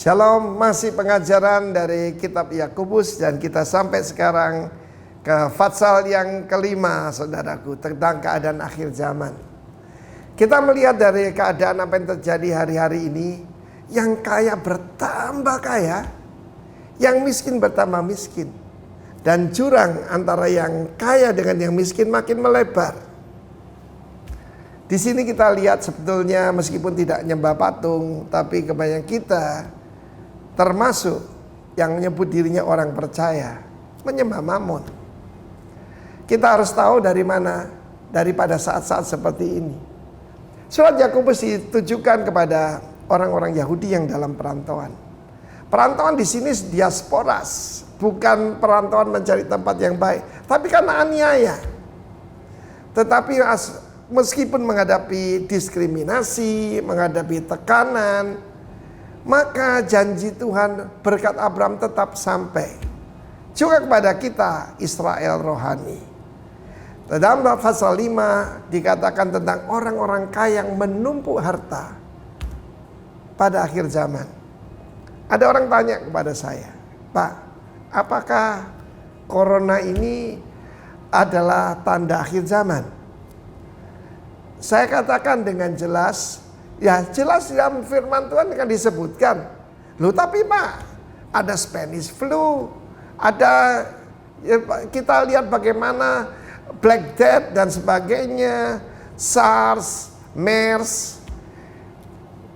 Shalom, masih pengajaran dari kitab Yakobus dan kita sampai sekarang ke Fatsal yang kelima, saudaraku, tentang keadaan akhir zaman. Kita melihat dari keadaan apa yang terjadi hari-hari ini, yang kaya bertambah kaya, yang miskin bertambah miskin, dan jurang antara yang kaya dengan yang miskin makin melebar. Di sini kita lihat sebetulnya meskipun tidak nyembah patung, tapi kebanyakan kita termasuk yang menyebut dirinya orang percaya menyembah Mammon. Kita harus tahu dari mana, daripada saat-saat seperti ini. Surat Yakobus ditujukan kepada orang-orang Yahudi yang dalam perantauan. Perantauan di sini diasporas, bukan perantauan mencari tempat yang baik, tapi karena aniaya. Tetapi meskipun menghadapi diskriminasi, menghadapi tekanan, maka janji Tuhan berkat Abraham tetap sampai juga kepada kita, Israel rohani. Dalam pasal 5 dikatakan tentang orang-orang kaya yang menumpuk harta pada akhir zaman. Ada orang tanya kepada saya, Pak, apakah corona ini adalah tanda akhir zaman? Saya katakan dengan jelas, ya jelas dalam firman Tuhan akan disebutkan. Loh tapi Pak, ada Spanish flu, ada ya, kita lihat bagaimana Black Death dan sebagainya, SARS, MERS.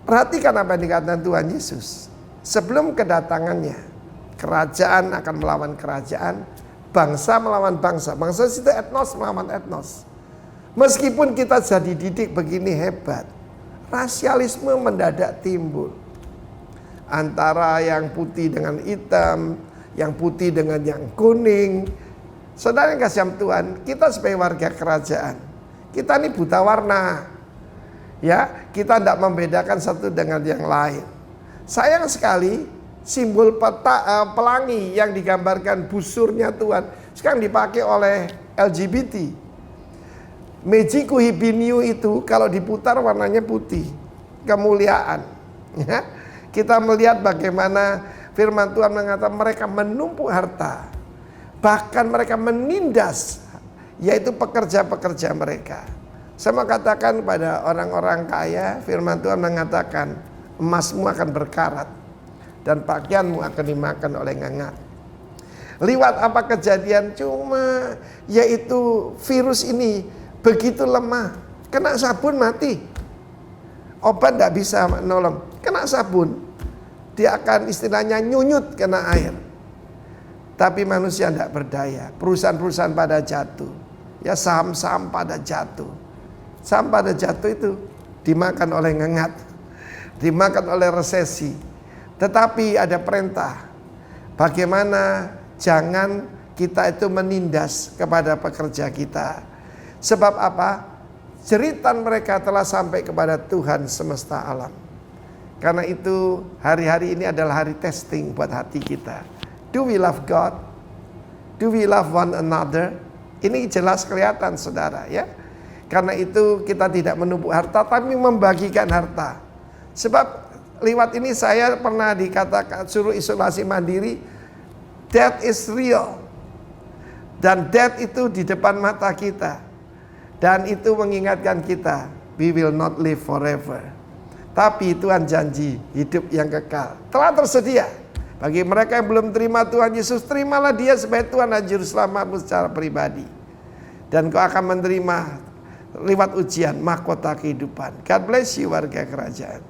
Perhatikan apa yang dikatakan Tuhan Yesus. Sebelum kedatangannya, kerajaan akan melawan kerajaan, bangsa melawan bangsa. Bangsa itu etnos melawan etnos. Meskipun kita jadi didik begini hebat, rasialisme mendadak timbul. Antara yang putih dengan hitam, yang putih dengan yang kuning. Saudara yang kasih Tuhan, kita sebagai warga kerajaan, kita ini buta warna. Ya, kita tidak membedakan satu dengan yang lain. Sayang sekali, simbol pelangi yang digambarkan busurnya Tuhan sekarang dipakai oleh LGBT. Mejiku Hibiniu itu kalau diputar warnanya putih, kemuliaan. Ya, kita melihat bagaimana firman Tuhan mengatakan mereka menumpuk harta, bahkan mereka menindas, yaitu pekerja-pekerja mereka. Saya mau katakan pada orang-orang kaya, firman Tuhan mengatakan emasmu akan berkarat dan pakaianmu akan dimakan oleh ngangak. Liwat apa kejadian? Cuma yaitu virus ini begitu lemah, kena sabun mati. Obat tidak bisa menolong, kena sabun dia akan istilahnya nyunyut kena air. Tapi manusia tidak berdaya. Perusahaan-perusahaan pada jatuh, ya saham-saham pada jatuh. Saham pada jatuh itu dimakan oleh ngengat, dimakan oleh resesi. Tetapi ada perintah, bagaimana jangan kita itu menindas kepada pekerja kita. Sebab apa? Jeritan mereka telah sampai kepada Tuhan semesta alam. Karena itu hari-hari ini adalah hari testing buat hati kita. Do we love God? Do we love one another? Ini jelas kelihatan saudara ya. Karena itu kita tidak menumpuk harta tapi membagikan harta. Sebab lewat ini saya pernah dikatakan suruh isolasi mandiri. Death is real. Dan death itu di depan mata kita. Dan itu mengingatkan kita, we will not live forever. Tapi Tuhan janji hidup yang kekal telah tersedia. Bagi mereka yang belum terima Tuhan Yesus, terimalah dia sebagai Tuhan dan Juru Selamatmu secara pribadi. Dan kau akan menerima lewat ujian mahkota kehidupan. God bless you warga kerajaan.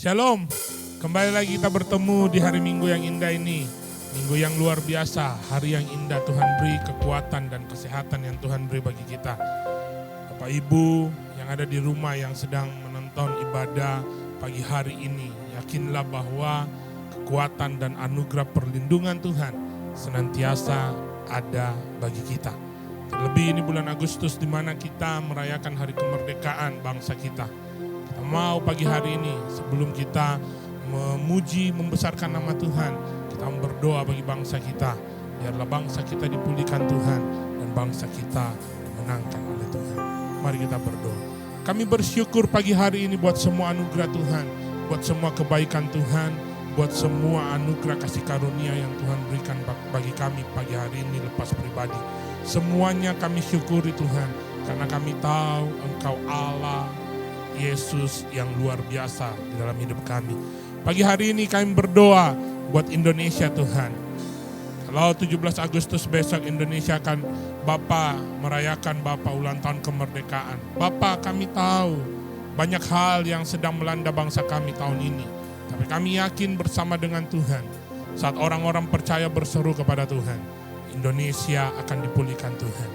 Shalom, kembali lagi kita bertemu di hari Minggu yang indah ini. Minggu yang luar biasa, hari yang indah Tuhan beri kekuatan dan kesehatan yang Tuhan beri bagi kita. Bapak Ibu yang ada di rumah yang sedang menonton ibadah pagi hari ini, yakinlah bahwa kekuatan dan anugerah perlindungan Tuhan senantiasa ada bagi kita. Terlebih ini bulan Agustus di mana kita merayakan hari kemerdekaan bangsa kita. Kita mau pagi hari ini sebelum kita memuji, membesarkan nama Tuhan, kita berdoa bagi bangsa kita. Biarlah bangsa kita dipulihkan Tuhan dan bangsa kita dimenangkan oleh Tuhan. Mari kita berdoa. Kami bersyukur pagi hari ini buat semua anugerah Tuhan, buat semua kebaikan Tuhan, buat semua anugerah kasih karunia yang Tuhan berikan bagi kami pagi hari ini lepas pribadi. Semuanya kami syukuri Tuhan, karena kami tahu Engkau Allah, Yesus yang luar biasa di dalam hidup kami. Pagi hari ini kami berdoa buat Indonesia Tuhan. Kalau 17 Agustus besok Indonesia akan merayakan ulang tahun kemerdekaan. Bapak, kami tahu banyak hal yang sedang melanda bangsa kami tahun ini. Tapi kami yakin bersama dengan Tuhan, saat orang-orang percaya berseru kepada Tuhan, Indonesia akan dipulihkan Tuhan.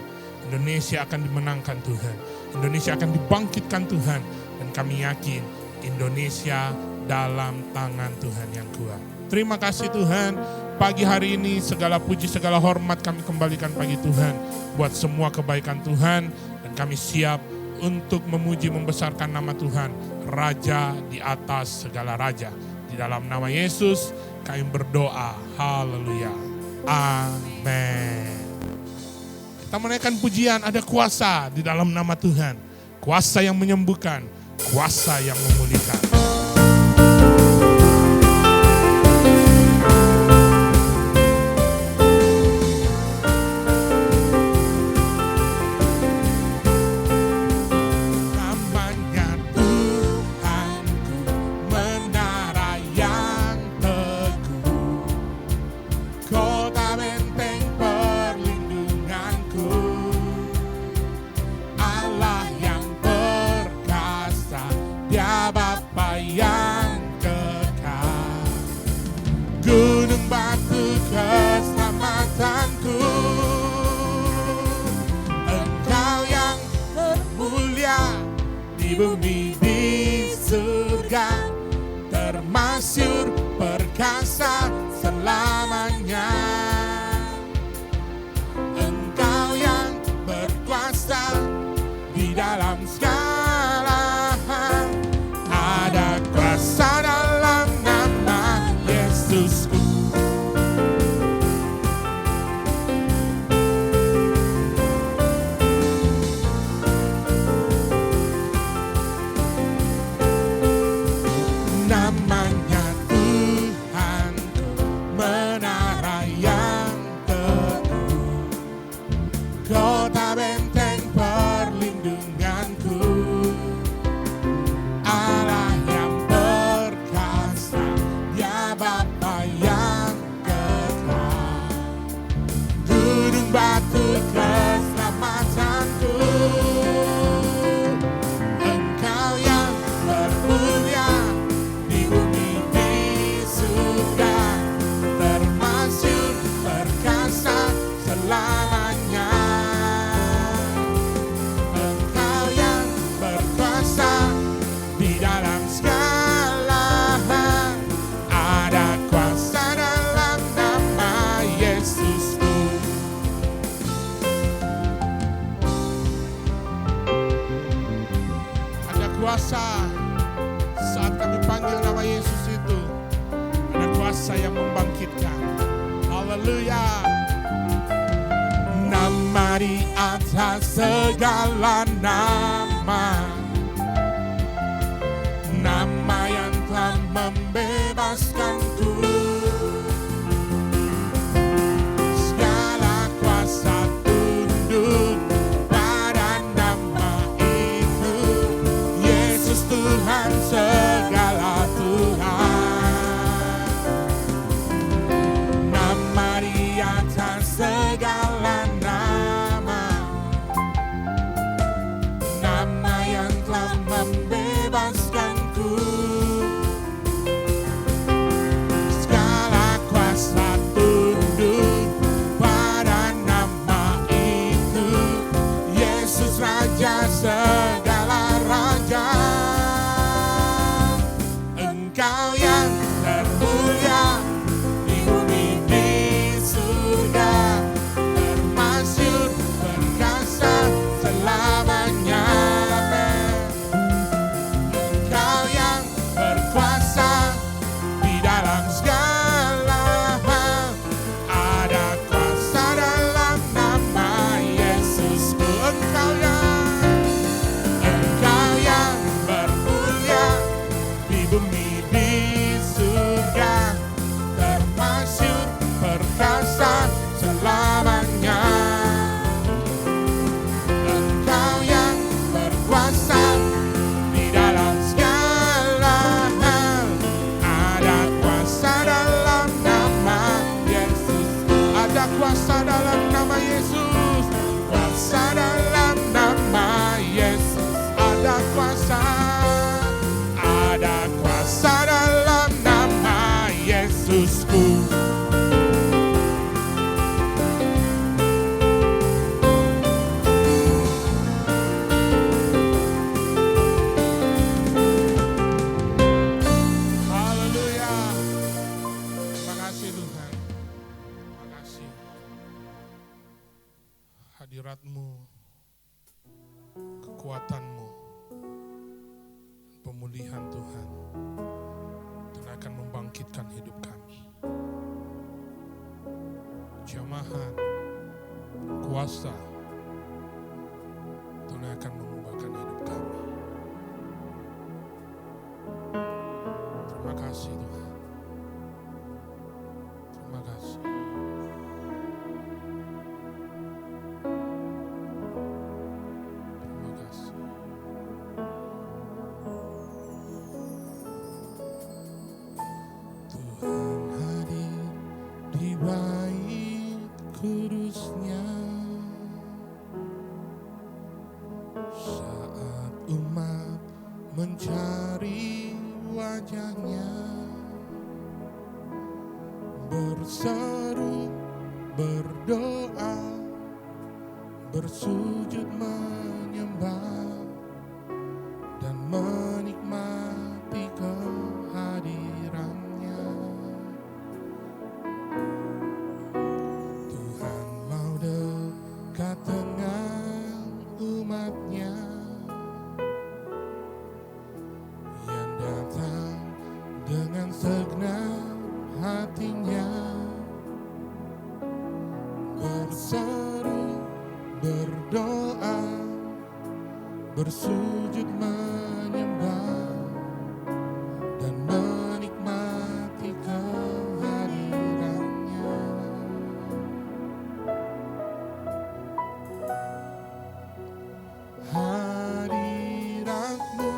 Indonesia akan dimenangkan Tuhan. Indonesia akan dibangkitkan Tuhan. Dan kami yakin Indonesia dalam tangan Tuhan yang kuat. Terima kasih Tuhan, pagi hari ini segala puji, segala hormat kami kembalikan bagi Tuhan. Buat semua kebaikan Tuhan, dan kami siap untuk memuji, membesarkan nama Tuhan, Raja di atas segala raja. Di dalam nama Yesus kami berdoa, haleluya, amin. Kita menaikkan pujian, ada kuasa di dalam nama Tuhan. Kuasa yang menyembuhkan, kuasa yang memulihkan. Bumi di surga, termasyur perkasa selamanya. Engkau yang berkuasa di dalam segala hal, ada kuasa dalam nama Yesusku. Kuasa saat kami panggil nama Yesus itu, ada kuasa yang membangkitkan. Haleluya. Nama di atas segala nama, nama yang telah membebaskanku. Segala kuasa tunduk pada nama itu, Yesus Tuhan segala Tuhan. Nama di atas segala nama, dalam segala hal. Ada kuasa dalam nama Yesusku. Engkau yang bermulia di bumi di surga, termasyhur perkasa selamanya. Engkau yang berkuasa di dalam segala hal. Ada kuasa dalam nama Yesus. Ada kuasa dalam nama Yesus. Kuasa dalam nama Yesus. Ada kuasa. Ada kuasa dalam nama Yesusku. Haleluya. Terima kasih Tuhan. Terima kasih. Hadirat-Mu, kekuatan-Mu, pemulihan Tuhan, Tuhan akan membangkitkan hidup kami. Jamahan, kuasa, Tuhan akan mengubahkan hidup kami. Terima kasih Tuhan. Terima kasih. Terima kasih. Tuhan hadir di bait kudus-Nya saat umat mencari wajah-Nya, berseru, berdoa, bersujud menyembah dan menikmati kehadiran-Nya. Tuhan mau dekat dengan umat-Nya yang datang dengan segenap hatinya, berseru, berdoa, bersujud menyembah dan menikmati kehadiran-Nya. Hadirat-Mu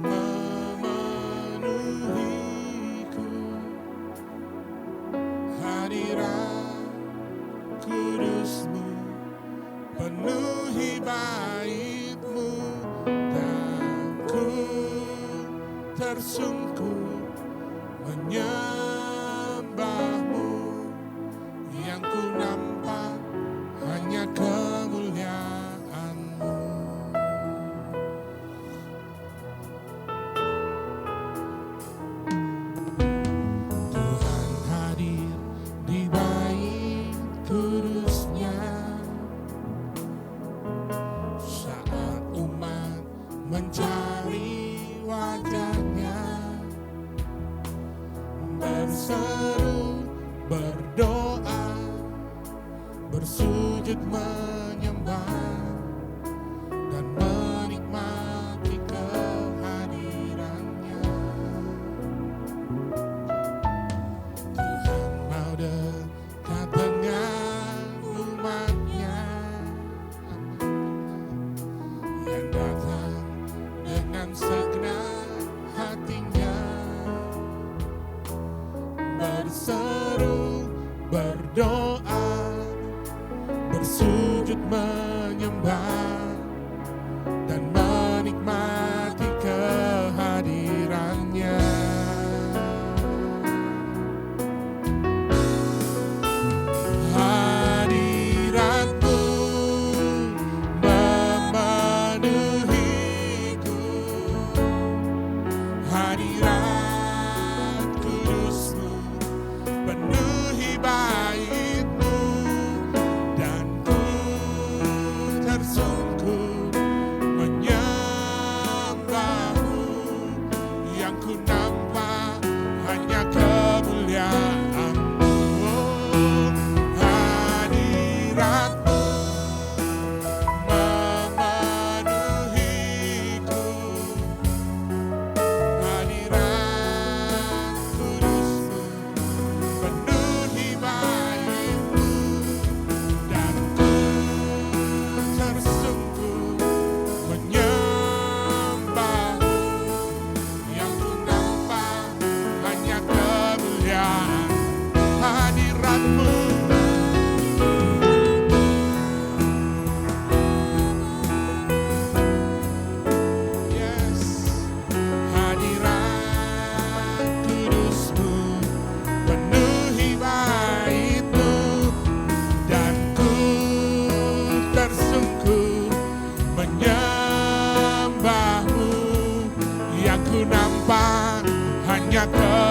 memenuhiku, hadirat kudus-Mu penuhi bait-Mu, dan ku tersungkur menyembah-Mu. Yang ku nampak hanya kemuliaan-Mu. Tuhan hadir di bait kudus-Nya saat umat mencari wajah-Nya, berseru, berdoa, bersujud menyembah dan menikmati kehadiran-Nya. Tuhan mau dekat dengan umat-Nya yang datang dengan segenap hatinya, berseru, berdoa, bersujud menyembah dan menikmati kehadiran-Nya. Hadirat-Mu memenuhiku, hadirat kudus-Mu penuhi bait-Mu, dan ku tersungkur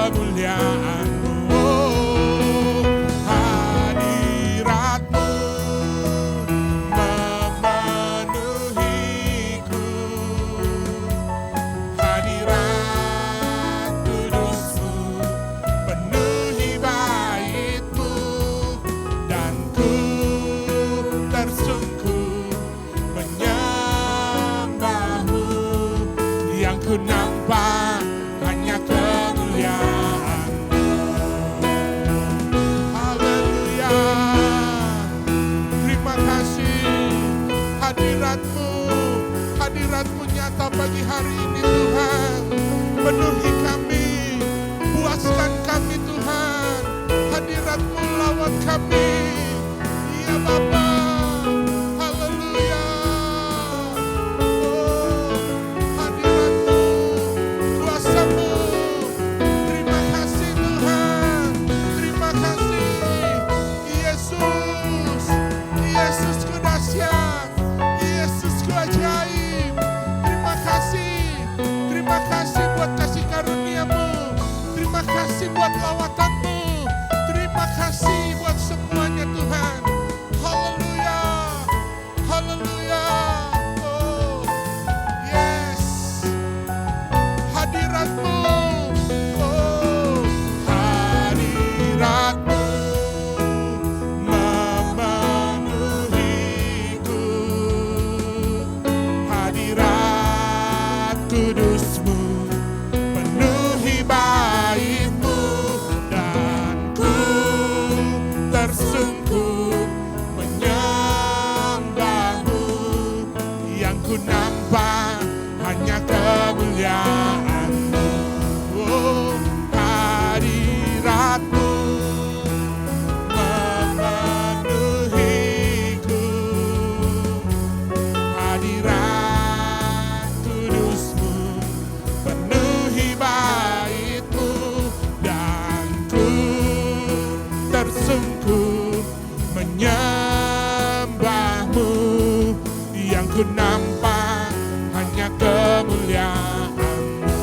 kemuliaan-Mu. Oh, hadirat-Mu memenuhiku. Hadirat kudus-Mu penuhi bait-Mu, dan ku tersungkur menyembah-Mu. Yang ku nampak hanya kemuliaan-Mu. Haleluya. Terima kasih hadirat-Mu. Hadirat-Mu nyata pagi hari ini Tuhan. Penuhi kami, puaskan kami Tuhan. Hadirat-Mu lawat kami. Ya Bapa. Haleluya. Oh, hadirat-Mu, kuasa-Mu. Terima kasih Tuhan. Terima kasih Yesus. Yesusku dahsyat. Yesusku ajaib. Terima kasih. Terima kasih buat kasih karunia-Mu. Terima kasih buat lawatan-Mu. Terima kasih buat semuanya Tuhan. Haleluya. Haleluya. Oh, yes. Hadirat-Mu. Oh, hadirat-Mu memenuhiku. Hadirat kudus-Mu penuhi bait-Mu, dan ku tersungkur menyembah-Mu. Yang ku nampak hanya kemuliaan-Mu. Oh, hadirat-Mu memenuhiku. Hadirat kudus-Mu penuhi bait-Mu, dan ku tersungkur menyembah-Mu. Yang ku nampak hanya kemuliaan-Mu,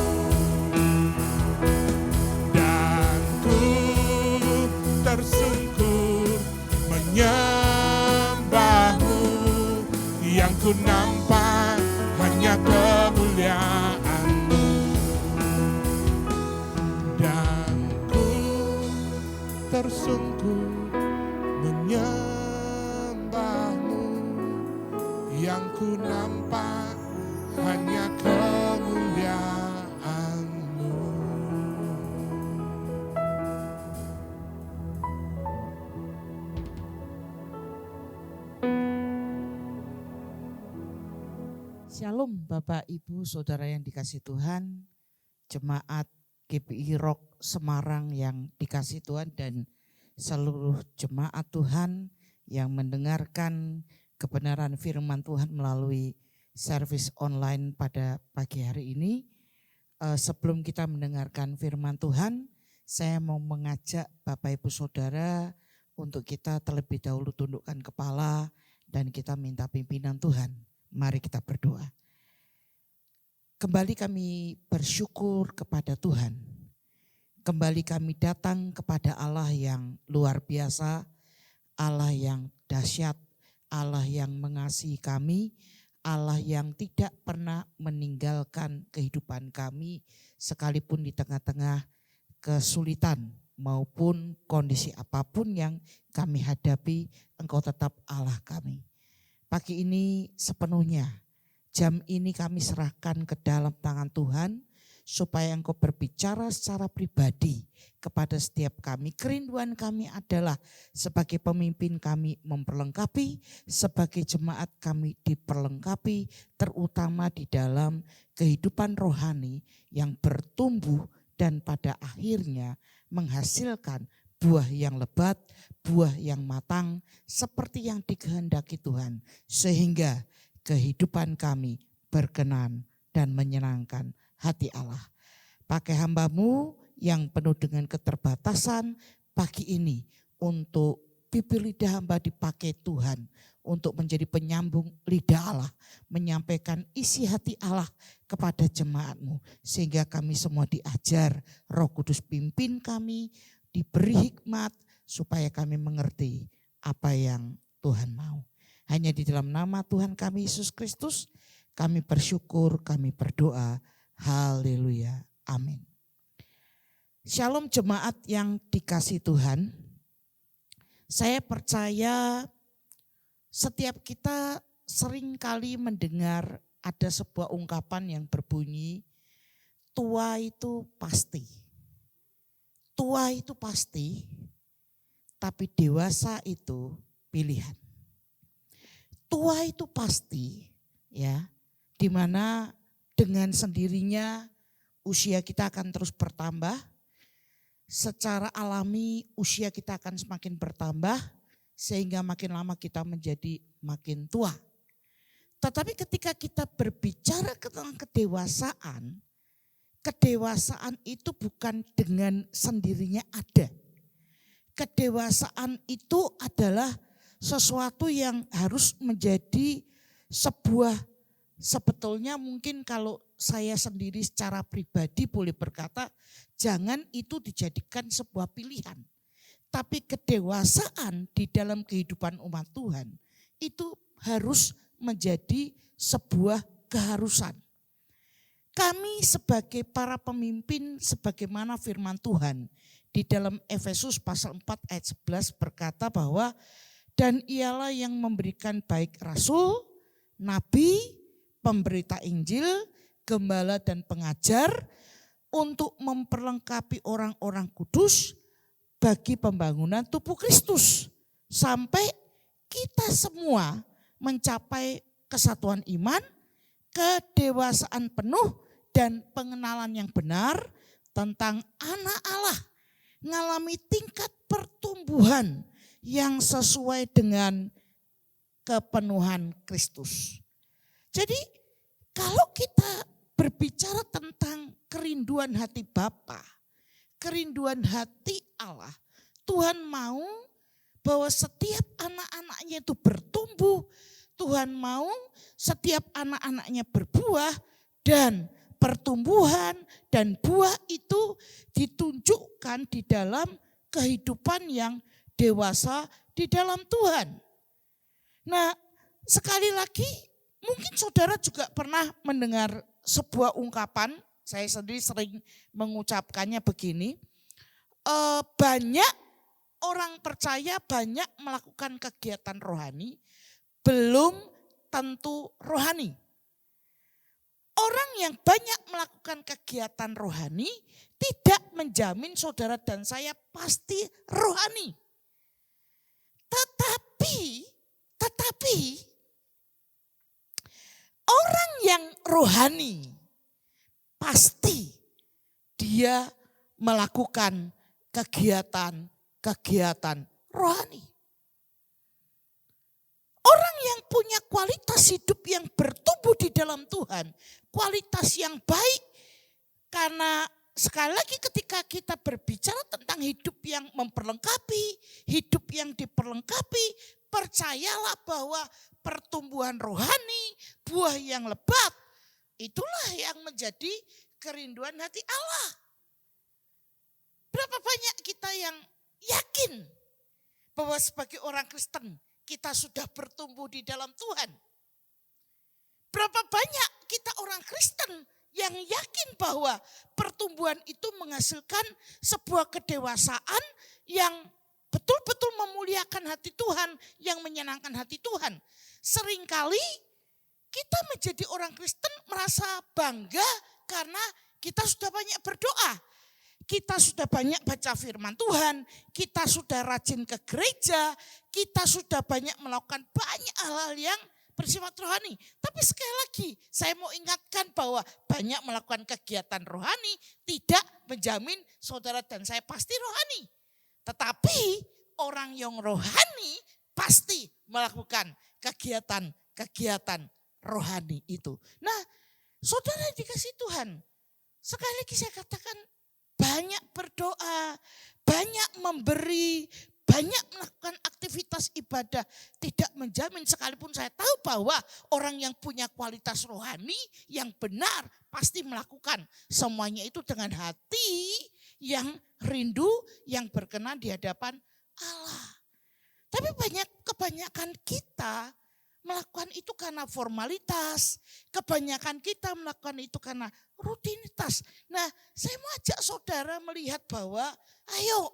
dan ku tersungkur menyembah-Mu. Yang ku nampak hanya kemuliaan-Mu, dan ku tersungkur menyembah-Mu. Yang ku nampak hanya kemuliaan-Mu. Shalom Bapak Ibu Saudara yang dikasih Tuhan, Jemaat GPI Rock Semarang yang dikasih Tuhan, dan seluruh jemaat Tuhan yang mendengarkan kebenaran firman Tuhan melalui servis online pada pagi hari ini. Sebelum kita mendengarkan firman Tuhan, saya mau mengajak Bapak Ibu Saudara untuk kita terlebih dahulu tundukkan kepala dan kita minta pimpinan Tuhan. Mari kita berdoa. Kembali kami bersyukur kepada Tuhan. Kembali kami datang kepada Allah yang luar biasa, Allah yang dahsyat, Allah yang mengasihi kami, Allah yang tidak pernah meninggalkan kehidupan kami sekalipun di tengah-tengah kesulitan maupun kondisi apapun yang kami hadapi, Engkau tetap Allah kami. Pagi ini sepenuhnya, jam ini kami serahkan ke dalam tangan Tuhan, supaya Engkau berbicara secara pribadi kepada setiap kami. Kerinduan kami adalah sebagai pemimpin kami memperlengkapi, sebagai jemaat kami diperlengkapi, terutama di dalam kehidupan rohani yang bertumbuh dan pada akhirnya menghasilkan buah yang lebat, buah yang matang seperti yang dikehendaki Tuhan. Sehingga kehidupan kami berkenan dan menyenangkan hati Allah. Pakai hamba-Mu yang penuh dengan keterbatasan pagi ini untuk bibir lidah hamba dipakai Tuhan untuk menjadi penyambung lidah Allah, menyampaikan isi hati Allah kepada jemaat-Mu. Sehingga kami semua diajar, Roh Kudus pimpin kami, diberi hikmat supaya kami mengerti apa yang Tuhan mau. Hanya di dalam nama Tuhan kami Yesus Kristus, kami bersyukur, kami berdoa. Haleluya. Amin. Shalom jemaat yang dikasih Tuhan. Saya percaya setiap kita sering kali mendengar ada sebuah ungkapan yang berbunyi, tua itu pasti. Tua itu pasti, tapi dewasa itu pilihan. Tua itu pasti, ya, di mana dengan sendirinya usia kita akan terus bertambah. Secara alami usia kita akan semakin bertambah sehingga makin lama kita menjadi makin tua. Tetapi ketika kita berbicara tentang kedewasaan, kedewasaan itu bukan dengan sendirinya ada. Kedewasaan itu adalah sesuatu yang harus menjadi sebuah, sebetulnya mungkin kalau saya sendiri secara pribadi boleh berkata, jangan itu dijadikan sebuah pilihan. Tapi kedewasaan di dalam kehidupan umat Tuhan itu harus menjadi sebuah keharusan. Kami sebagai para pemimpin, sebagaimana firman Tuhan di dalam Efesus pasal 4 ayat 11 berkata bahwa dan ialah yang memberikan baik rasul, nabi, pemberita Injil, gembala dan pengajar untuk memperlengkapi orang-orang kudus bagi pembangunan tubuh Kristus. Sampai kita semua mencapai kesatuan iman, kedewasaan penuh dan pengenalan yang benar tentang anak Allah. Mengalami tingkat pertumbuhan yang sesuai dengan kepenuhan Kristus. Jadi kalau kita berbicara tentang kerinduan hati Bapa, kerinduan hati Allah, Tuhan mau bahwa setiap anak-anaknya itu bertumbuh, Tuhan mau setiap anak-anaknya berbuah dan pertumbuhan dan buah itu ditunjukkan di dalam kehidupan yang dewasa di dalam Tuhan. Nah, sekali lagi mungkin saudara juga pernah mendengar sebuah ungkapan, saya sendiri sering mengucapkannya begini, banyak orang percaya banyak melakukan kegiatan rohani, belum tentu rohani. Orang yang banyak melakukan kegiatan rohani tidak menjamin saudara dan saya pasti rohani. Tetapi orang yang rohani pasti dia melakukan kegiatan rohani. Orang yang punya kualitas hidup yang bertumbuh di dalam Tuhan, kualitas yang baik, karena sekali lagi ketika kita berbicara tentang hidup yang memperlengkapi, hidup yang diperlengkapi, percayalah bahwa pertumbuhan rohani, buah yang lebat, itulah yang menjadi kerinduan hati Allah. Berapa banyak kita yang yakin bahwa sebagai orang Kristen kita sudah bertumbuh di dalam Tuhan. Berapa banyak kita orang Kristen yang yakin bahwa pertumbuhan itu menghasilkan sebuah kedewasaan yang betul-betul memuliakan hati Tuhan, yang menyenangkan hati Tuhan. Seringkali kita menjadi orang Kristen merasa bangga karena kita sudah banyak berdoa. Kita sudah banyak baca firman Tuhan, kita sudah rajin ke gereja, kita sudah banyak melakukan banyak hal-hal yang bersifat rohani. Tapi sekali lagi saya mau ingatkan bahwa banyak melakukan kegiatan rohani tidak menjamin saudara dan saya pasti rohani. Tetapi orang yang rohani pasti melakukan kegiatan rohani itu. Nah, saudara dikasih Tuhan, sekali lagi saya katakan banyak berdoa, banyak memberi, banyak melakukan aktivitas ibadah tidak menjamin, sekalipun saya tahu bahwa orang yang punya kualitas rohani yang benar pasti melakukan semuanya itu dengan hati yang rindu, yang berkenan di hadapan Allah. Tapi kebanyakan kita melakukan itu karena formalitas, kebanyakan kita melakukan itu karena rutinitas. Nah, saya mau ajak saudara melihat bahwa ayo,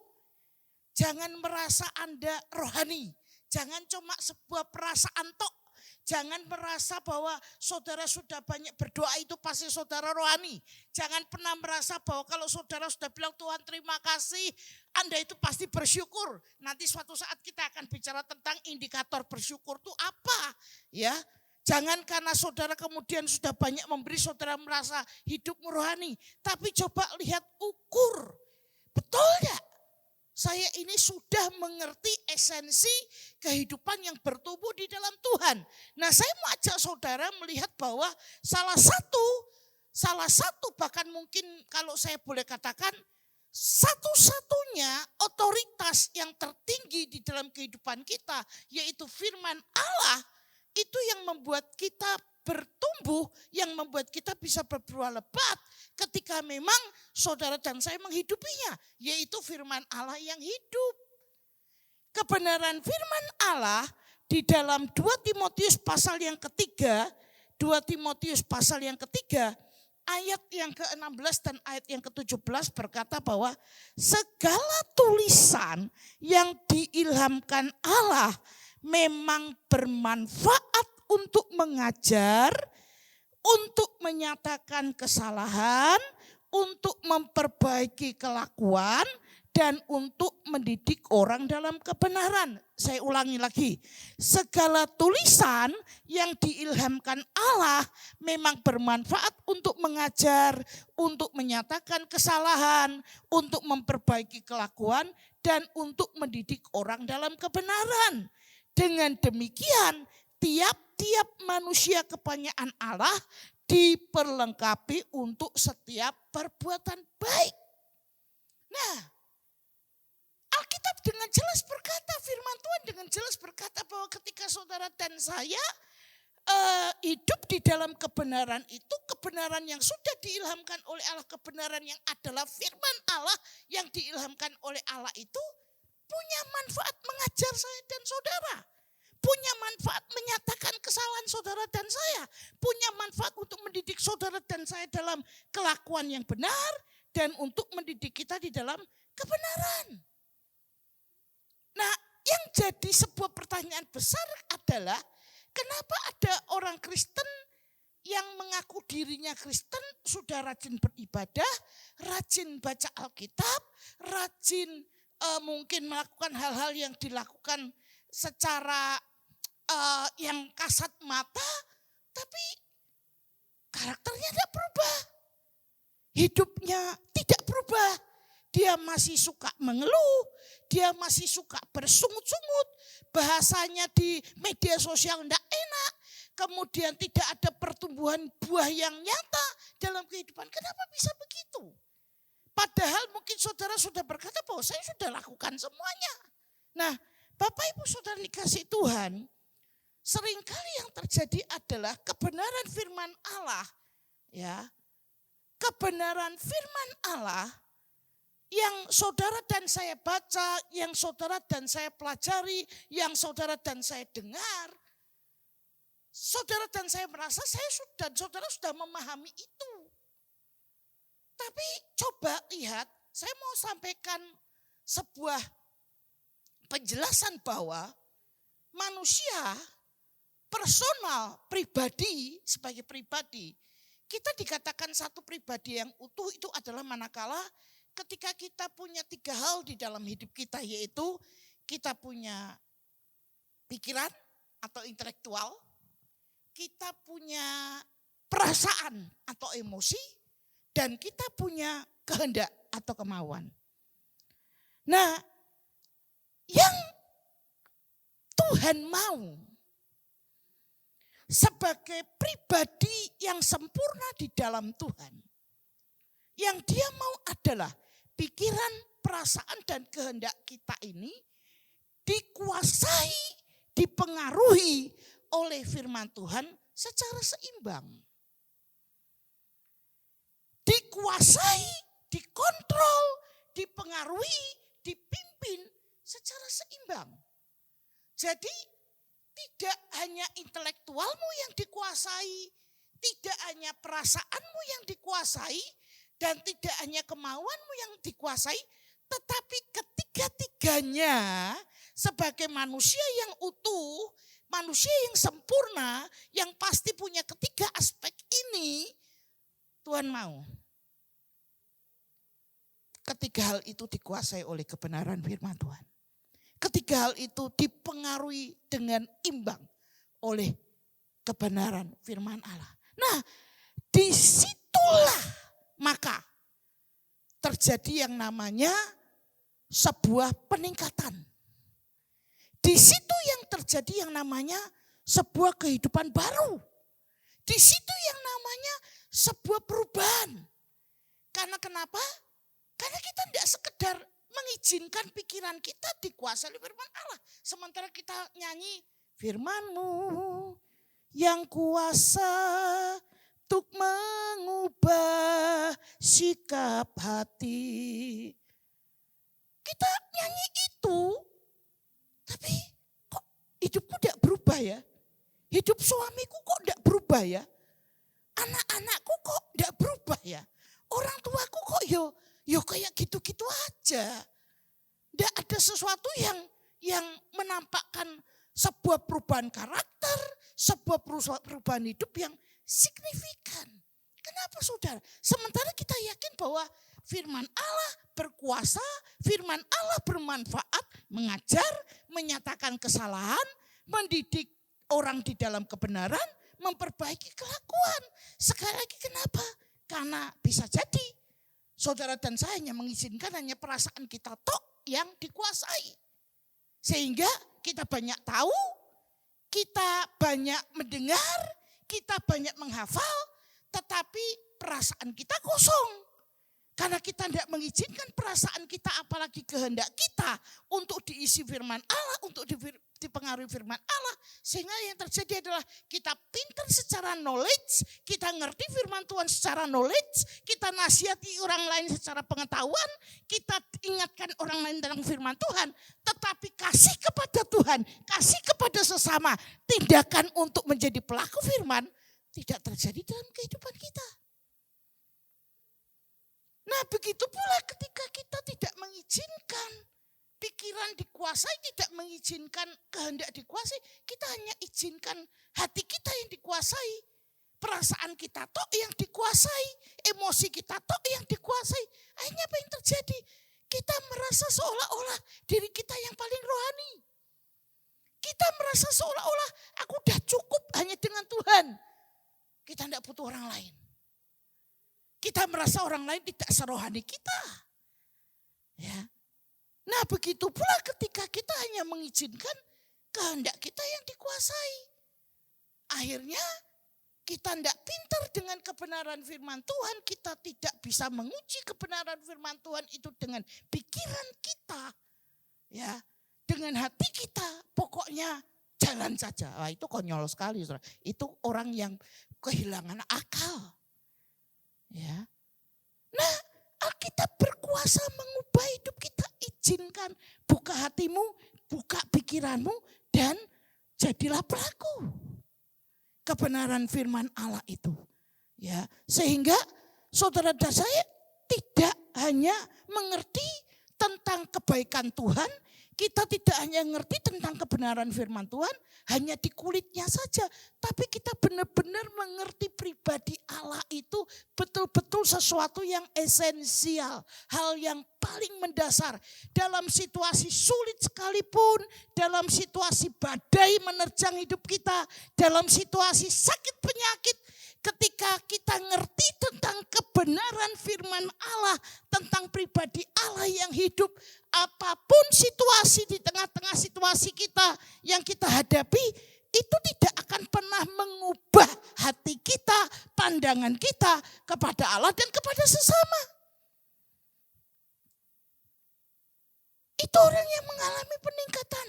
jangan merasa Anda rohani. Jangan cuma sebuah perasaan tok. Jangan merasa bahwa saudara sudah banyak berdoa itu pasti saudara rohani. Jangan pernah merasa bahwa kalau saudara sudah bilang Tuhan terima kasih, Anda itu pasti bersyukur. Nanti suatu saat kita akan bicara tentang indikator bersyukur itu apa. Ya, jangan karena saudara kemudian sudah banyak memberi, saudara merasa hidupmu rohani. Tapi coba lihat ukur. Betul gak? Saya ini sudah mengerti esensi kehidupan yang bertumbuh di dalam Tuhan. Nah, saya mau ajak saudara melihat bahwa salah satu bahkan mungkin kalau saya boleh katakan satu-satunya otoritas yang tertinggi di dalam kehidupan kita, yaitu firman Allah, itu yang membuat kita bertumbuh, yang membuat kita bisa berbuah lebat ketika memang saudara dan saya menghidupinya, yaitu firman Allah yang hidup. Kebenaran firman Allah di dalam 2 Timotius pasal yang ketiga, 2 Timotius pasal yang ketiga, ayat yang ke-16 dan ayat yang ke-17 berkata bahwa segala tulisan yang diilhamkan Allah memang bermanfaat untuk mengajar, untuk menyatakan kesalahan, untuk memperbaiki kelakuan, dan untuk mendidik orang dalam kebenaran. Saya ulangi lagi, segala tulisan yang diilhamkan Allah memang bermanfaat untuk mengajar, untuk menyatakan kesalahan, untuk memperbaiki kelakuan, dan untuk mendidik orang dalam kebenaran. Dengan demikian, tiap-tiap manusia kepunyaan Allah diperlengkapi untuk setiap perbuatan baik. Nah, Alkitab dengan jelas berkata, firman Tuhan dengan jelas berkata bahwa ketika saudara dan saya hidup di dalam kebenaran itu, kebenaran yang sudah diilhamkan oleh Allah, kebenaran yang adalah firman Allah yang diilhamkan oleh Allah itu punya manfaat mengajar saya dan saudara. Punya manfaat menyatakan kesalahan saudara dan saya. Punya manfaat untuk mendidik saudara dan saya dalam kelakuan yang benar. Dan untuk mendidik kita di dalam kebenaran. Nah, yang jadi sebuah pertanyaan besar adalah kenapa ada orang Kristen yang mengaku dirinya Kristen sudah rajin beribadah, rajin baca Alkitab, rajin mungkin melakukan hal-hal yang dilakukan secara yang kasat mata, tapi karakternya tidak berubah. Hidupnya tidak berubah. Dia masih suka mengeluh, dia masih suka bersungut-sungut, bahasanya di media sosial tidak enak, kemudian tidak ada pertumbuhan buah yang nyata dalam kehidupan. Kenapa bisa begitu? Padahal mungkin saudara sudah berkata bahwa saya sudah lakukan semuanya. Nah, Bapak Ibu Saudara dikasih Tuhan, seringkali yang terjadi adalah kebenaran firman Allah, ya, kebenaran firman Allah yang saudara dan saya baca, yang saudara dan saya pelajari, yang saudara dan saya dengar, saudara dan saya merasa saudara sudah memahami itu. Tapi coba lihat, saya mau sampaikan sebuah penjelasan bahwa manusia personal, pribadi, sebagai pribadi, kita dikatakan satu pribadi yang utuh itu adalah manakala ketika kita punya 3 hal di dalam hidup kita, yaitu kita punya pikiran atau intelektual, kita punya perasaan atau emosi, dan kita punya kehendak atau kemauan. Nah, yang Tuhan mau sebagai pribadi yang sempurna di dalam Tuhan, yang dia mau adalah pikiran, perasaan, dan kehendak kita ini dikuasai, dipengaruhi oleh firman Tuhan secara seimbang. Dikuasai, dikontrol, dipengaruhi, dipimpin secara seimbang. Jadi tidak hanya intelektualmu yang dikuasai, tidak hanya perasaanmu yang dikuasai, dan tidak hanya kemauanmu yang dikuasai, tetapi ketiga-tiganya sebagai manusia yang utuh, manusia yang sempurna, yang pasti punya ketiga aspek ini, Tuhan mau ketiga hal itu dikuasai oleh kebenaran firman Tuhan. Ketiga hal itu dipengaruhi dengan imbang oleh kebenaran firman Allah. Nah, disitulah maka terjadi yang namanya sebuah peningkatan. Di situ yang terjadi yang namanya sebuah kehidupan baru. Di situ yang namanya sebuah perubahan. Karena kenapa? Karena kita tidak sekedar mengizinkan pikiran kita dikuasai oleh firman Allah. Sementara kita nyanyi, firman-Mu yang kuasa untuk mengubah sikap hati. Kita nyanyi itu, tapi kok hidupku tidak berubah ya? Hidup suamiku kok tidak berubah ya? Anak-anakku kok tidak berubah ya? Orang tuaku kok yo kayak gitu-gitu aja. Tidak ada sesuatu yang menampakkan sebuah perubahan karakter, sebuah perubahan hidup yang signifikan. Kenapa saudara? Sementara kita yakin bahwa firman Allah berkuasa, firman Allah bermanfaat, mengajar, menyatakan kesalahan, mendidik orang di dalam kebenaran, memperbaiki kelakuan. Sekali lagi kenapa? Karena bisa jadi saudara dan saya hanya mengizinkan hanya perasaan kita tok yang dikuasai. Sehingga kita banyak tahu, kita banyak mendengar, kita banyak menghafal, tetapi perasaan kita kosong. Karena kita tidak mengizinkan perasaan kita apalagi kehendak kita untuk diisi firman Allah, untuk dipengaruhi firman Allah. Sehingga yang terjadi adalah kita pintar secara knowledge, kita ngerti firman Tuhan secara knowledge, kita nasihati orang lain secara pengetahuan, kita ingatkan orang lain tentang firman Tuhan. Tetapi kasih kepada Tuhan, kasih kepada sesama, tindakan untuk menjadi pelaku firman tidak terjadi dalam kehidupan kita. Nah begitu pula ketika kita tidak mengizinkan pikiran dikuasai, tidak mengizinkan kehendak dikuasai, kita hanya izinkan hati kita yang dikuasai, perasaan kita tok yang dikuasai, emosi kita tok yang dikuasai. Akhirnya apa yang terjadi? Kita merasa seolah-olah diri kita yang paling rohani. Kita merasa seolah-olah aku udah cukup hanya dengan Tuhan. Kita tidak butuh orang lain. Kita merasa orang lain tidak serohani kita. Ya. Nah begitu pula ketika kita hanya mengizinkan kehendak kita yang dikuasai. Akhirnya kita tidak pintar dengan kebenaran firman Tuhan. Kita tidak bisa menguji kebenaran firman Tuhan itu dengan pikiran kita. Ya, dengan hati kita. Pokoknya jalan saja. Wah, itu konyol sekali. Saudara. Itu orang yang kehilangan akal. Ya. Nah, Alkitab berkuasa mengubah hidup kita. Izinkan, buka hatimu, buka pikiranmu, dan jadilah pelaku kebenaran firman Allah itu. Ya, sehingga saudara dan saya tidak hanya mengerti tentang kebaikan Tuhan, kita tidak hanya mengerti tentang kebenaran firman Tuhan, hanya di kulitnya saja. Tapi kita benar-benar mengerti pribadi Allah itu betul-betul sesuatu yang esensial. Hal yang paling mendasar. Dalam situasi sulit sekalipun, dalam situasi badai menerjang hidup kita, dalam situasi sakit penyakit, ketika kita ngerti tentang kebenaran firman Allah, tentang pribadi Allah yang hidup, apapun situasi di tengah-tengah situasi kita yang kita hadapi, itu tidak akan pernah mengubah hati kita, pandangan kita kepada Allah dan kepada sesama. Itu orang yang mengalami peningkatan.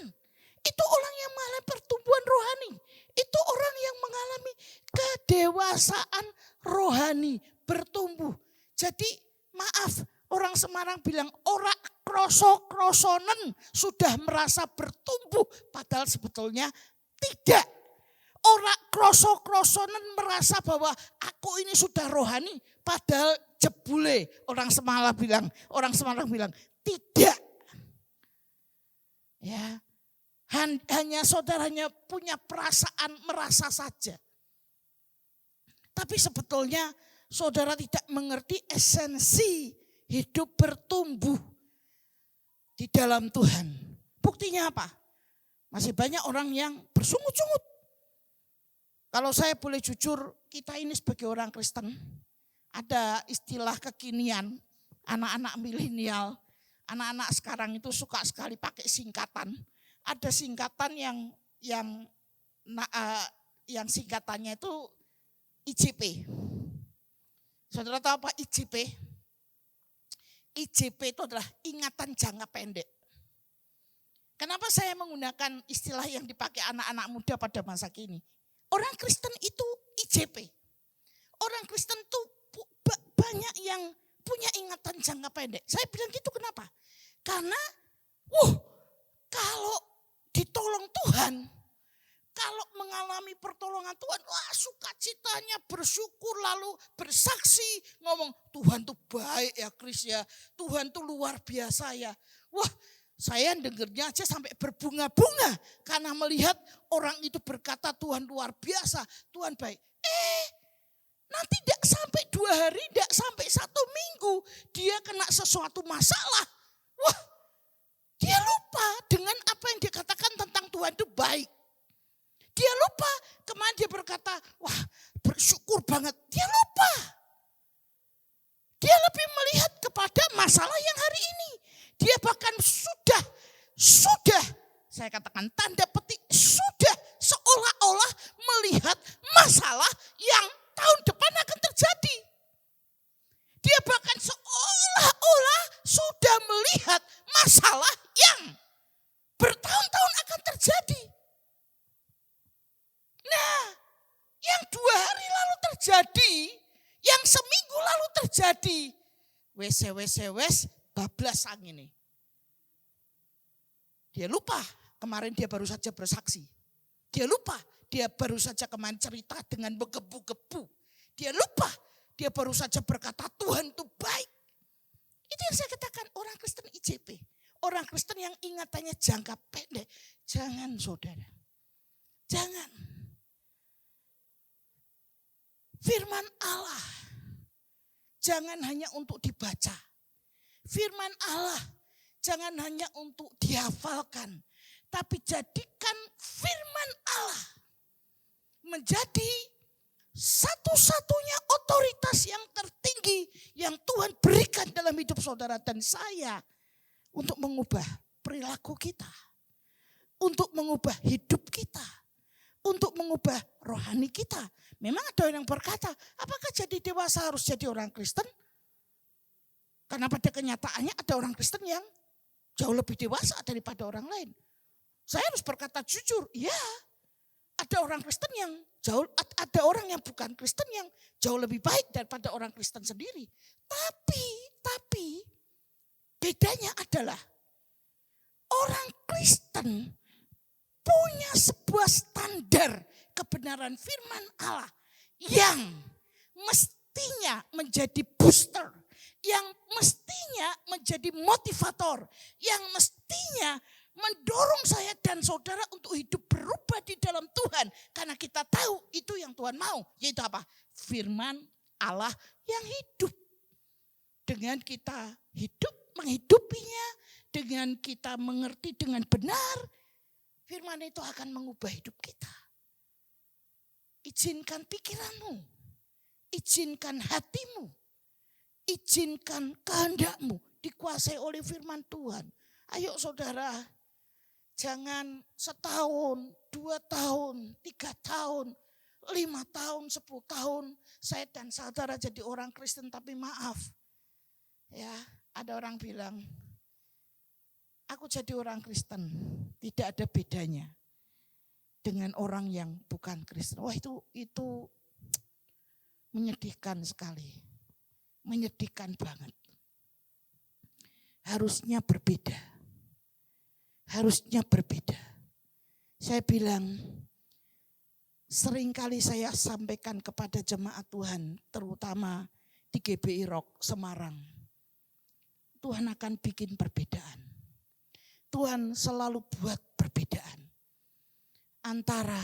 Itu orang yang mengalami pertumbuhan rohani. Itu orang yang mengalami kedewasaan rohani, bertumbuh. Jadi maaf, orang Semarang bilang ora kroso-krosonen sudah merasa bertumbuh. Padahal sebetulnya tidak. Ora kroso-krosonen merasa bahwa aku ini sudah rohani. Padahal jebule orang Semarang bilang tidak. Ya, hanya saudaranya punya perasaan merasa saja. Tapi sebetulnya saudara tidak mengerti esensi hidup bertumbuh di dalam Tuhan. Buktinya apa? Masih banyak orang yang bersungut-sungut. Kalau saya boleh jujur, kita ini sebagai orang Kristen, ada istilah kekinian, anak-anak milenial, anak-anak sekarang itu suka sekali pakai singkatan. Ada singkatan yang singkatannya itu IJP. Saudara tahu apa IJP? IJP itu adalah ingatan jangka pendek. Kenapa saya menggunakan istilah yang dipakai anak-anak muda pada masa kini? Orang Kristen itu IJP. Orang Kristen itu banyak yang punya ingatan jangka pendek. Saya bilang gitu kenapa? Karena kalau ditolong Tuhan, kalau mengalami pertolongan Tuhan, wah sukacitanya bersyukur lalu bersaksi ngomong Tuhan tuh baik ya Kris ya, Tuhan tuh luar biasa ya. Wah saya dengernya aja sampai berbunga-bunga karena melihat orang itu berkata Tuhan luar biasa, Tuhan baik. Nanti tidak sampai 2 hari, tidak sampai 1 minggu dia kena sesuatu masalah. Wah dia lupa dengan apa yang dia katakan tentang Tuhan itu baik. Dia lupa, kemarin dia berkata, wah bersyukur banget. Dia lupa. Dia lebih melihat kepada masalah yang hari ini. Dia bahkan sudah, saya katakan tanda petik, sudah seolah-olah melihat masalah yang tahun depan akan terjadi. Dia bahkan seolah-olah sudah melihat masalah yang bertahun-tahun akan terjadi. Nah, yang 2 hari lalu terjadi, yang seminggu lalu terjadi, wes bablas angin ini. Dia lupa kemarin dia baru saja bersaksi. Dia lupa dia baru saja kemarin cerita dengan menggebu-gebu. Dia lupa dia baru saja berkata Tuhan itu baik. Itu yang saya katakan orang Kristen IJP. Orang Kristen yang ingatannya jangka pendek. Jangan saudara. Jangan. Firman Allah jangan hanya untuk dibaca. Firman Allah jangan hanya untuk dihafalkan. Tapi jadikan firman Allah menjadi satu-satunya otoritas yang tertinggi yang Tuhan berikan dalam hidup saudara dan saya. Untuk mengubah perilaku kita. Untuk mengubah hidup kita. Untuk mengubah rohani kita. Memang ada yang berkata, apakah jadi dewasa harus jadi orang Kristen? Karena pada kenyataannya ada orang Kristen yang jauh lebih dewasa daripada orang lain. Saya harus berkata jujur, ya ada orang Kristen yang ada orang yang bukan Kristen yang jauh lebih baik daripada orang Kristen sendiri. Tapi bedanya adalah orang Kristen punya sebuah standar kebenaran firman Allah yang mestinya menjadi booster, yang mestinya menjadi motivator, yang mestinya mendorong saya dan saudara untuk hidup berubah di dalam Tuhan. Karena kita tahu itu yang Tuhan mau, yaitu apa? Firman Allah yang hidup. Dengan kita hidup, menghidupinya, dengan kita mengerti dengan benar, firman itu akan mengubah hidup kita. Izinkan pikiranmu, izinkan hatimu, izinkan kehendakmu dikuasai oleh firman Tuhan. Ayo saudara, jangan 1 tahun, 2 tahun, 3 tahun, 5 tahun, 10 tahun saya dan saudara jadi orang Kristen, tapi maaf. Ya, ada orang bilang, Aku jadi orang Kristen, tidak ada bedanya dengan orang yang bukan Kristen. Wah, itu menyedihkan sekali. Menyedihkan banget. Harusnya berbeda. Harusnya berbeda. Saya bilang, seringkali saya sampaikan kepada jemaat Tuhan, terutama di GBI Rock Semarang. Tuhan akan bikin perbedaan. Tuhan selalu buat perbedaan antara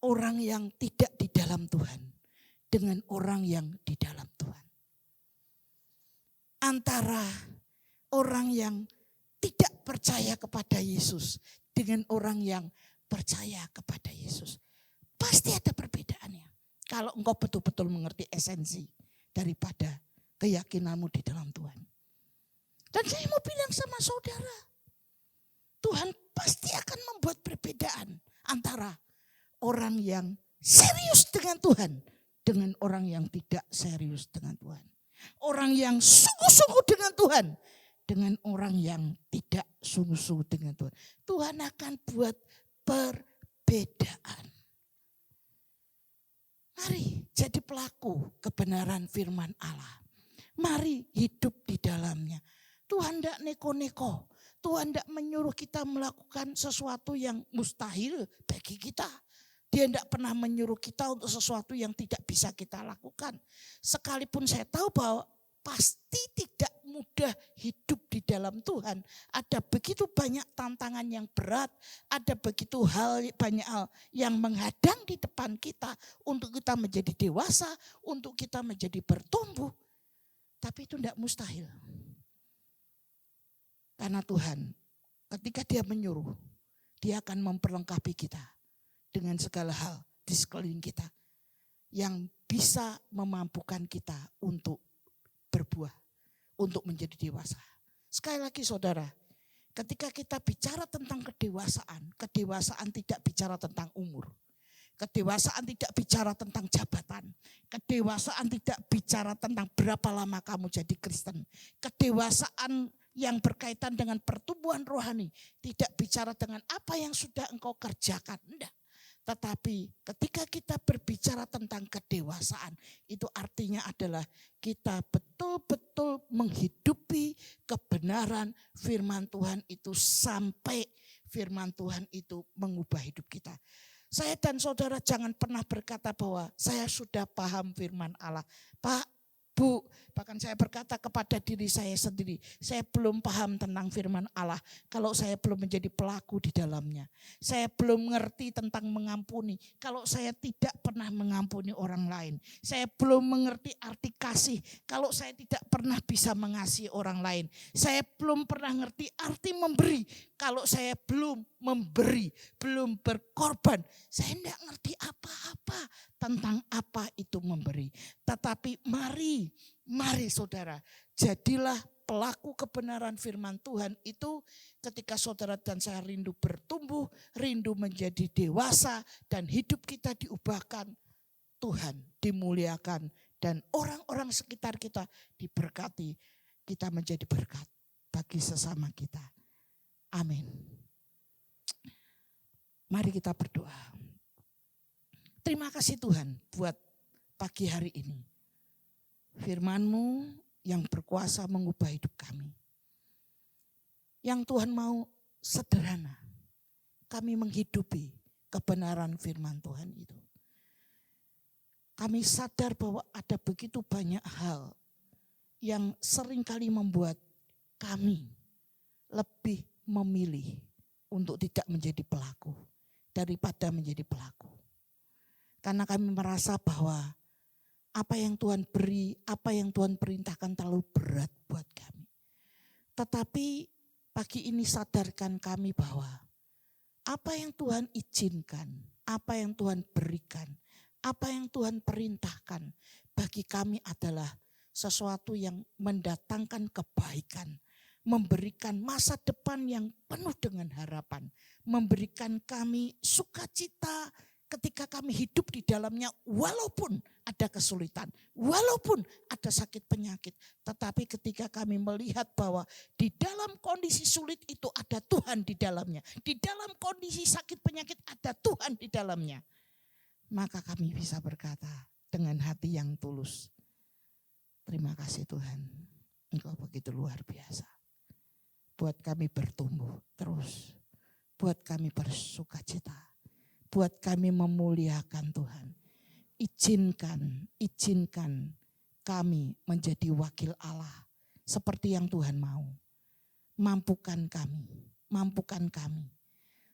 orang yang tidak di dalam Tuhan dengan orang yang di dalam Tuhan. Antara orang yang tidak percaya kepada Yesus dengan orang yang percaya kepada Yesus. Pasti ada perbedaannya. Kalau engkau betul-betul mengerti esensi daripada keyakinanmu di dalam Tuhan. Dan saya mau bilang sama saudara, Tuhan pasti akan membuat perbedaan antara orang yang serius dengan Tuhan dengan orang yang tidak serius dengan Tuhan. Orang yang sungguh-sungguh dengan Tuhan dengan orang yang tidak sungguh-sungguh dengan Tuhan. Tuhan akan buat perbedaan. Mari jadi pelaku kebenaran firman Allah. Mari hidup di dalamnya. Tuhan tidak neko-neko. Tuhan tidak menyuruh kita melakukan sesuatu yang mustahil bagi kita. Dia tidak pernah menyuruh kita untuk sesuatu yang tidak bisa kita lakukan. Sekalipun saya tahu bahwa pasti tidak mudah hidup di dalam Tuhan. Ada begitu banyak tantangan yang berat. Ada begitu banyak hal yang menghadang di depan kita. Untuk kita menjadi dewasa. Untuk kita menjadi bertumbuh. Tapi itu tidak mustahil. Karena Tuhan ketika dia menyuruh, dia akan memperlengkapi kita dengan segala hal di sekeliling kita yang bisa memampukan kita untuk berbuah, untuk menjadi dewasa. Sekali lagi saudara, ketika kita bicara tentang kedewasaan, kedewasaan tidak bicara tentang umur. Kedewasaan tidak bicara tentang jabatan. Kedewasaan tidak bicara tentang berapa lama kamu jadi Kristen. Kedewasaan yang berkaitan dengan pertumbuhan rohani tidak bicara dengan apa yang sudah engkau kerjakan. Enggak. Tetapi ketika kita berbicara tentang kedewasaan, itu artinya adalah kita betul-betul menghidupi kebenaran firman Tuhan itu sampai firman Tuhan itu mengubah hidup kita. Saya dan saudara jangan pernah berkata bahwa saya sudah paham firman Allah. Pak, Bu, bahkan saya berkata kepada diri saya sendiri, saya belum paham tentang firman Allah kalau saya belum menjadi pelaku di dalamnya. Saya belum mengerti tentang mengampuni kalau saya tidak pernah mengampuni orang lain. Saya belum mengerti arti kasih kalau saya tidak pernah bisa mengasihi orang lain. Saya belum pernah mengerti arti memberi kalau saya belum memberi, belum berkorban. Saya tidak ngerti apa-apa tentang apa itu memberi. Tetapi mari saudara, jadilah pelaku kebenaran firman Tuhan itu ketika saudara dan saya rindu bertumbuh, rindu menjadi dewasa dan hidup kita diubahkan. Tuhan dimuliakan dan orang-orang sekitar kita diberkati. Kita menjadi berkat bagi sesama kita. Amin. Mari kita berdoa. Terima kasih Tuhan buat pagi hari ini. Firman-Mu yang berkuasa mengubah hidup kami. Yang Tuhan mau sederhana. Kami menghidupi kebenaran firman Tuhan itu. Kami sadar bahwa ada begitu banyak hal yang seringkali membuat kami lebih memilih untuk tidak menjadi pelaku daripada menjadi pelaku. Karena kami merasa bahwa apa yang Tuhan beri, apa yang Tuhan perintahkan terlalu berat buat kami. Tetapi pagi ini sadarkan kami bahwa apa yang Tuhan izinkan, apa yang Tuhan berikan, apa yang Tuhan perintahkan bagi kami adalah sesuatu yang mendatangkan kebaikan. Memberikan masa depan yang penuh dengan harapan. Memberikan kami sukacita, ketika kami hidup di dalamnya, walaupun ada kesulitan, walaupun ada sakit penyakit, tetapi ketika kami melihat bahwa di dalam kondisi sulit itu ada Tuhan di dalamnya, di dalam kondisi sakit penyakit ada Tuhan di dalamnya, maka kami bisa berkata dengan hati yang tulus, terima kasih Tuhan, Engkau begitu luar biasa. Buat kami bertumbuh terus, buat kami bersukacita, buat kami memuliakan Tuhan. Izinkan kami menjadi wakil Allah seperti yang Tuhan mau. Mampukan kami.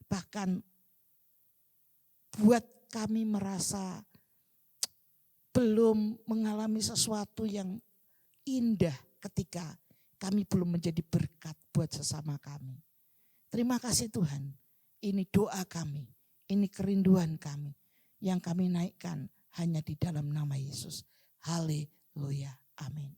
Bahkan buat kami merasa belum mengalami sesuatu yang indah ketika kami belum menjadi berkat buat sesama kami. Terima kasih Tuhan, ini doa kami, ini kerinduan kami yang kami naikkan hanya di dalam nama Yesus. Haleluya, amin.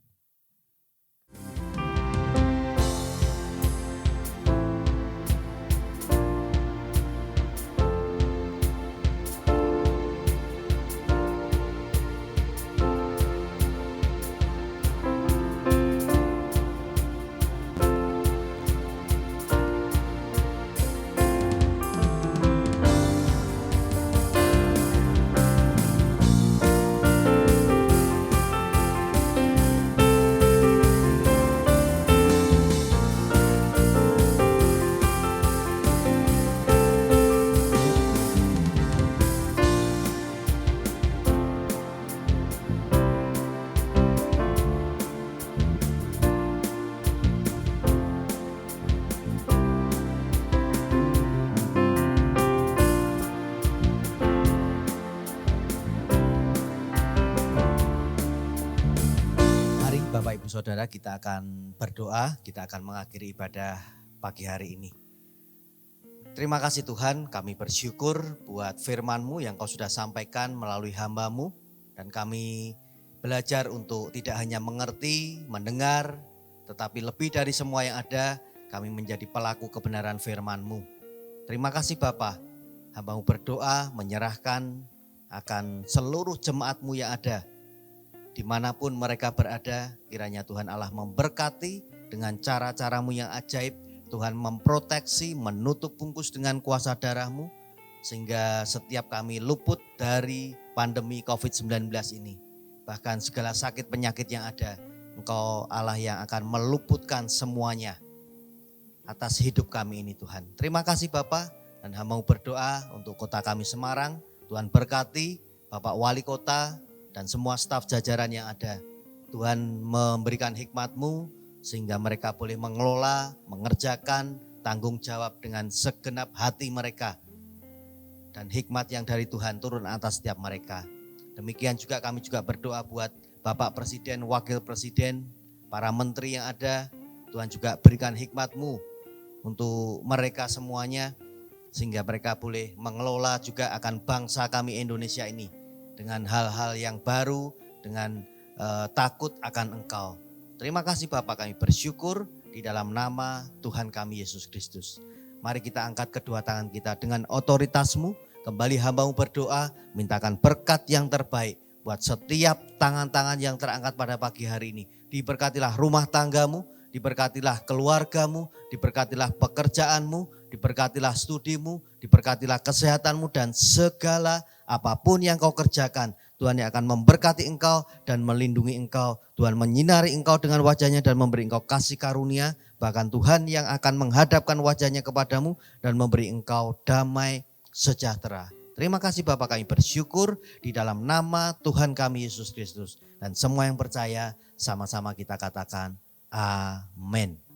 Bapak Ibu Saudara, kita akan berdoa, kita akan mengakhiri ibadah pagi hari ini. Terima kasih Tuhan, kami bersyukur buat firman-Mu yang Kau sudah sampaikan melalui hamba-Mu. Dan kami belajar untuk tidak hanya mengerti, mendengar, tetapi lebih dari semua yang ada, kami menjadi pelaku kebenaran firman-Mu. Terima kasih Bapa, hamba-Mu berdoa menyerahkan akan seluruh jemaat-Mu yang ada. Dimanapun mereka berada, kiranya Tuhan Allah memberkati dengan cara-cara-Mu yang ajaib. Tuhan memproteksi, menutup bungkus dengan kuasa darah-Mu, sehingga setiap kami luput dari pandemi COVID-19 ini. Bahkan segala sakit penyakit yang ada, Engkau Allah yang akan meluputkan semuanya atas hidup kami ini Tuhan. Terima kasih Bapak, dan hamba-Mu berdoa untuk kota kami Semarang. Tuhan berkati Bapak Wali Kota, dan semua staf jajaran yang ada. Tuhan memberikan hikmat-Mu sehingga mereka boleh mengelola, mengerjakan tanggung jawab dengan segenap hati mereka. Dan hikmat yang dari Tuhan turun atas setiap mereka. Demikian juga kami juga berdoa buat Bapak Presiden, Wakil Presiden, para menteri yang ada. Tuhan juga berikan hikmat-Mu untuk mereka semuanya, sehingga mereka boleh mengelola juga akan bangsa kami Indonesia ini dengan hal-hal yang baru, dengan takut akan Engkau. Terima kasih Bapak, kami bersyukur di dalam nama Tuhan kami Yesus Kristus. Mari kita angkat kedua tangan kita dengan otoritas-Mu. Kembali hamba-Mu berdoa, mintakan berkat yang terbaik buat setiap tangan-tangan yang terangkat pada pagi hari ini. Diberkatilah rumah tangga-Mu, diberkatilah keluarga-Mu, diberkatilah pekerjaan-Mu, diberkatilah studi-Mu, diberkatilah kesehatan-Mu, dan segala apapun yang Kau kerjakan, Tuhan yang akan memberkati Engkau dan melindungi Engkau. Tuhan menyinari Engkau dengan wajah-Nya dan memberi Engkau kasih karunia. Bahkan Tuhan yang akan menghadapkan wajah-Nya kepadamu dan memberi Engkau damai sejahtera. Terima kasih Bapak, kami bersyukur di dalam nama Tuhan kami Yesus Kristus. Dan semua yang percaya sama-sama kita katakan amin.